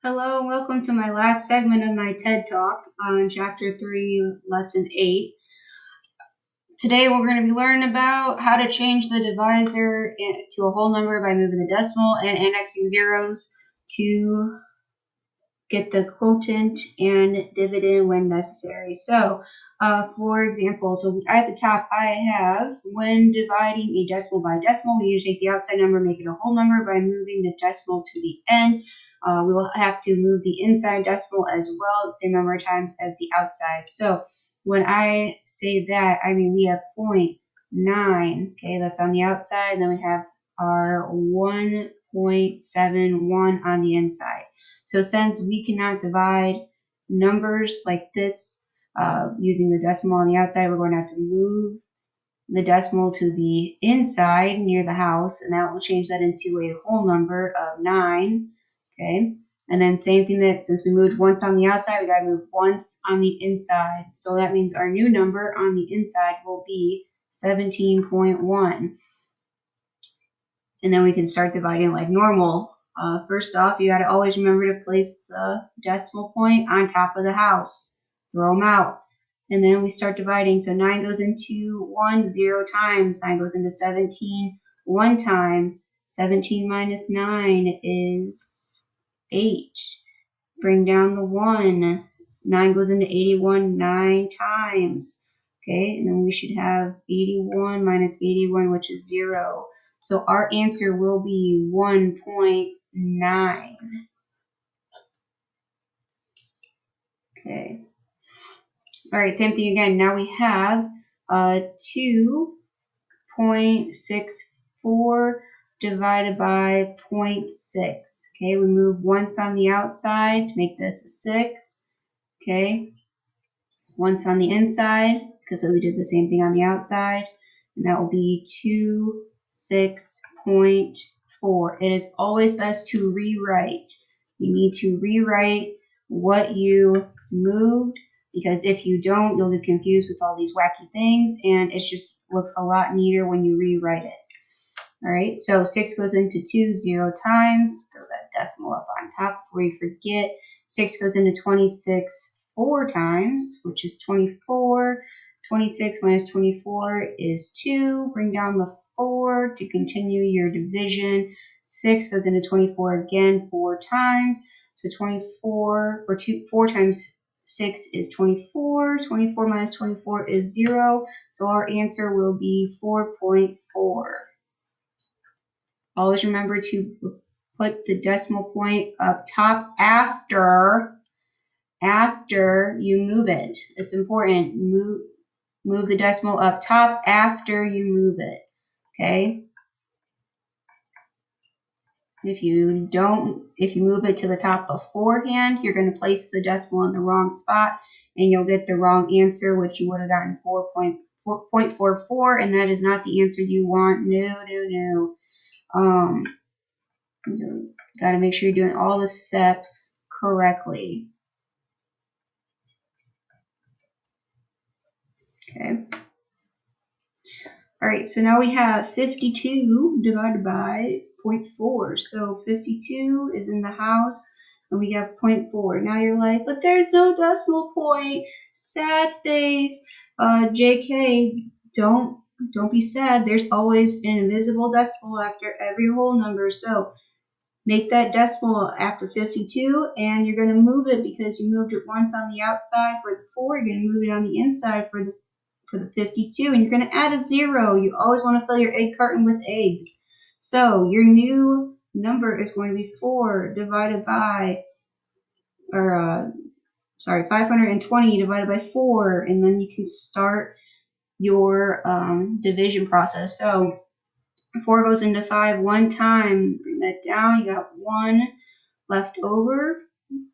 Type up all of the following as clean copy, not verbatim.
Hello and welcome to my last segment of my TED Talk on Chapter 3, Lesson 8. Today we're going to be learning about how to change the divisor to a whole number by moving the decimal and annexing zeros to get the quotient and dividend when necessary. So, for example, at the top I have, when dividing a decimal by decimal, we need to take the outside number, make it a whole number by moving the decimal to the end. We will have to move the inside decimal as well, the same number of times as the outside. So when I say that, I mean we have 0.9, okay, that's on the outside, and then we have our 1.71 on the inside. So since we cannot divide numbers like this using the decimal on the outside, we're going to have to move the decimal to the inside near the house, and that will change that into a whole number of 9. Okay, and then same thing, that since we moved once on the outside, we got to move once on the inside. So that means our new number on the inside will be 17.1. And then we can start dividing like normal. First off, you got to always remember to place the decimal point on top of the house. Throw them out. And then we start dividing. So 9 goes into 1 0 times. 9 goes into 17 1 time. 17 minus 9 is 8. Bring down the 1. 9 goes into 81 9 times. Okay, and then we should have 81 minus 81, which is 0. So our answer will be 1.9. Okay. All right, same thing again. Now we have 2.64 divided by 0.6. Okay, we move once on the outside to make this a 6. Okay, once on the inside, because we did the same thing on the outside, and that will be 6.4. It is always best to rewrite. You need to rewrite what you moved, because if you don't, you'll get confused with all these wacky things, and it just looks a lot neater when you rewrite it. All right, so 6 goes into 2 0 times. Throw that decimal up on top before you forget. 6 goes into 26 4 times, which is 24. 26 minus 24 is 2. Bring down the 4 to continue your division. 6 goes into 24 again 4 times. So 24 or 4 times 6 is 24. 24 minus 24 is 0. So our answer will be 4.4. Always remember to put the decimal point up top after you move it. It's important. Move the decimal up top after you move it. Okay? If you move it to the top beforehand, you're going to place the decimal in the wrong spot, and you'll get the wrong answer, which you would have gotten 4.44, and that is not the answer you want. No. You got to make sure you're doing all the steps correctly. Okay. All right, so now we have 52 divided by 0.4. So 52 is in the house, and we have 0.4. Now you're like, but there's no decimal point. Sad face. JK, don't be sad. There's always an invisible decimal after every whole number. So make that decimal after 52, and you're going to move it because you moved it once on the outside for the 4. You're going to move it on the inside for the 52, and you're going to add a 0. You always want to fill your egg carton with eggs. So your new number is going to be 4 divided by, 520 divided by 4, and then you can start your division process. So 4 goes into 5 1 time. Bring that down. You got 1 left over.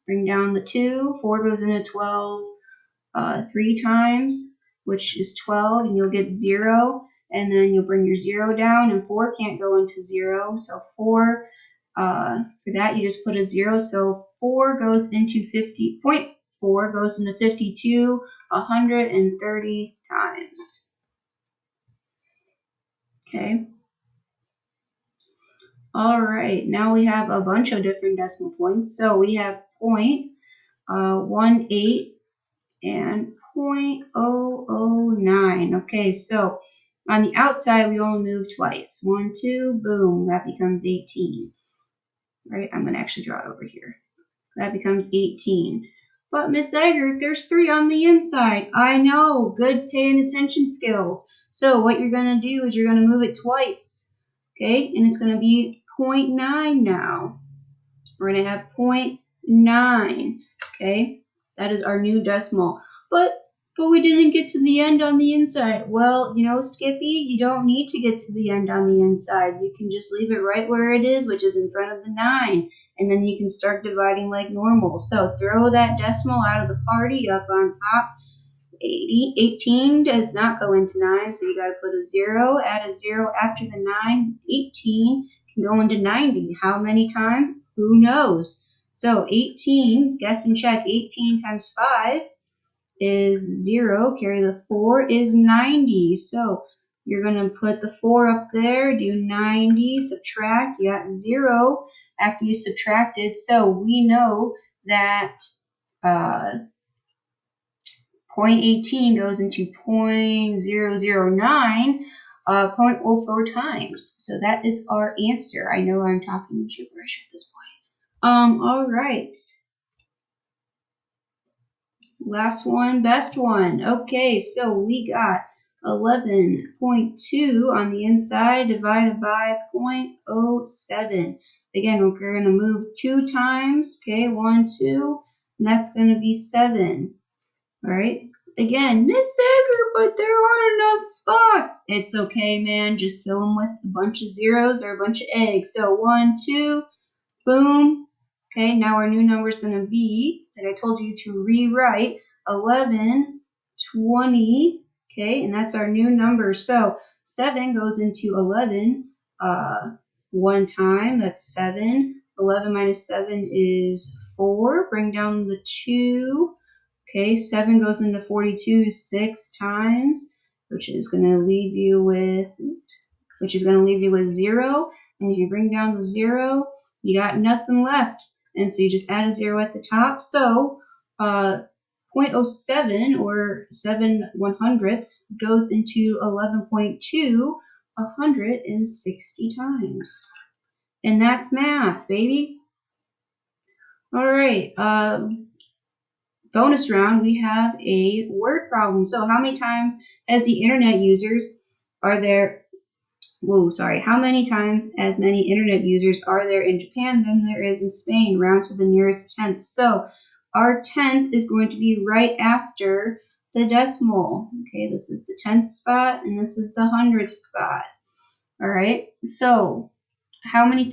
Bring down the 2. 4 goes into 12 3 times, which is 12, and you'll get 0. And then you'll bring your 0 down, and 4 can't go into 0. So 4, for that you just put a 0. So 4 goes into 50. 0.4 goes into 52 130 times. Okay. All right, now we have a bunch of different decimal points. So we have 0.18 and 0.009. Okay, so on the outside, we only move twice. 1, 2, boom, that becomes 18. Right, I'm going to actually draw it over here. That becomes 18. But Miss Egger, there's 3 on the inside. I know, good paying attention skills. So what you're going to do is you're going to move it twice. Okay, and it's going to be 0.9 now. We're going to have 0.9. Okay, that is our new decimal. But we didn't get to the end on the inside. Well, you know, Skippy, you don't need to get to the end on the inside. You can just leave it right where it is, which is in front of the 9. And then you can start dividing like normal. So throw that decimal out of the party up on top. 18 does not go into 9, so you got to put a 0, add a 0 after the 9. 18 can go into 90. How many times? Who knows? So 18, guess and check, 18 times 5 is 0. Carry the 4 is 90. So you're going to put the 4 up there, do 90, subtract. You got 0 after you subtracted. So we know that 0.18 goes into 0.009, 0.04 times. So that is our answer. I know I'm talking gibberish at this point. All right. Last one, best one. Okay, so we got 11.2 on the inside divided by 0.07. Again, we're going to move 2 times. Okay, 1, 2, and that's going to be 7. All right. Again, Miss Egger, but there aren't enough spots. It's okay, man. Just fill them with a bunch of zeros or a bunch of eggs. So 1, 2, boom. Okay, now our new number is going to be, like I told you to rewrite, 11, 20. Okay, and that's our new number. So 7 goes into 11 one time. That's 7. 11 minus 7 is 4. Bring down the 2. Okay, 7 goes into 42 6 times, which is going to leave you with 0. And if you bring down the 0, you got nothing left. And so you just add a 0 at the top. So 0.07 or 7/100ths goes into 11.2 160 times. And that's math, baby. All right. Bonus round, we have a word problem. So how many times as the internet users are there, how many times as many internet users are there in Japan than there is in Spain? Round to the nearest tenth. So our tenth is going to be right after the decimal. Okay, this is the 10th spot and this is the 100th spot. All right, so how many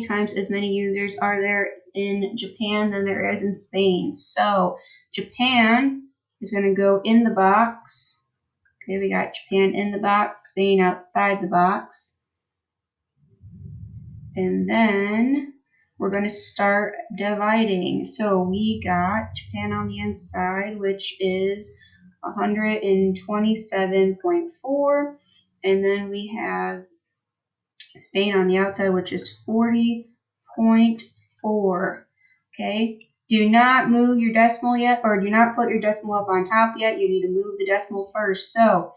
times as many users are there in Japan than there is in Spain? So Japan is going to go in the box. Okay, we got Japan in the box, Spain outside the box. And then we're going to start dividing. So we got Japan on the inside, which is 127.4. And then we have Spain on the outside, which is 40.4. Okay, do not move your decimal yet, or do not put your decimal up on top yet. You need to move the decimal first. So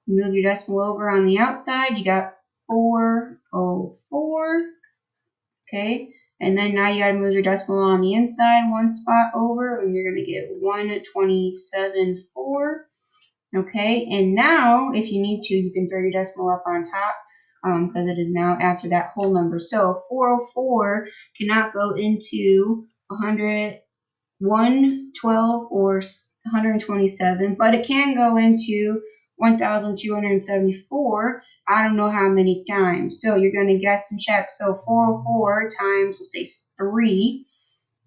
move your decimal over on the outside. You got 404. Okay, and then now you got to move your decimal on the inside one spot over, and you're going to get 127.4. Okay, and now if you need to, you can throw your decimal up on top because it is now after that whole number. So 404 cannot go into 112 or 127, but it can go into 1,274. I don't know how many times. So you're going to guess and check. So 404 times, we'll say 3.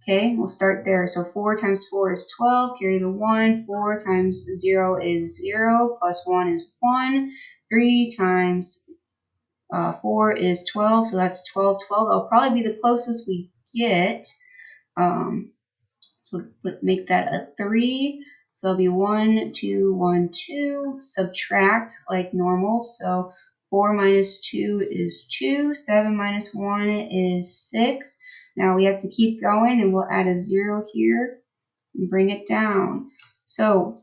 Okay, we'll start there. So 4 times 4 is 12. Carry the 1. 4 times 0 is 0. Plus 1 is 1. 3 times 4 is 12. So that's 12. That'll probably be the closest we get. So make that a 3. So it'll be 1, 2, 1, 2. Subtract like normal. So 4 minus 2 is 2. 7 minus 1 is 6. Now we have to keep going, and we'll add a 0 here and bring it down. So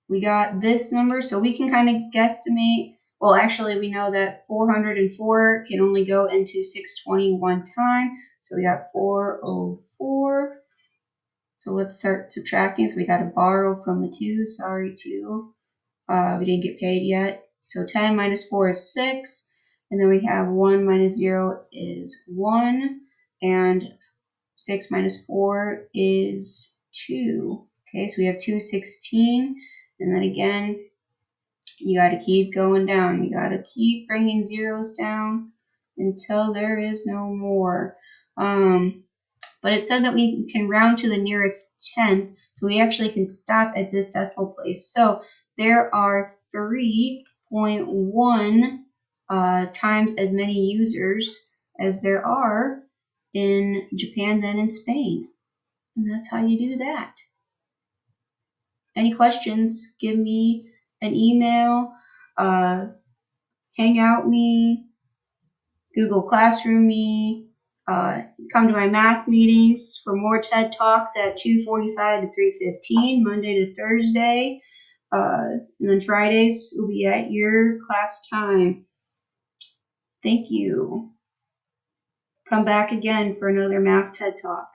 we got this number, so we can kind of guesstimate. Well, actually, we know that 404 can only go into 620 one time. So we got 404. So let's start subtracting. So we got to borrow from the 2. Sorry, 2. We didn't get paid yet. So 10 minus 4 is 6. And then we have 1 minus 0 is 1. And 6 minus 4 is 2. Okay, so we have 216. And then again, you got to keep going down. You got to keep bringing zeros down until there is no more. But it said that we can round to the nearest tenth, so we actually can stop at this decimal place. So there are 3.1 times as many users as there are in Japan than in Spain. And that's how you do that. Any questions, give me an email, Hangout me, Google Classroom me, come to my math meetings for more TED Talks at 2:45 to 3:15, Monday to Thursday. And then Fridays will be at your class time. Thank you. Come back again for another Math TED Talk.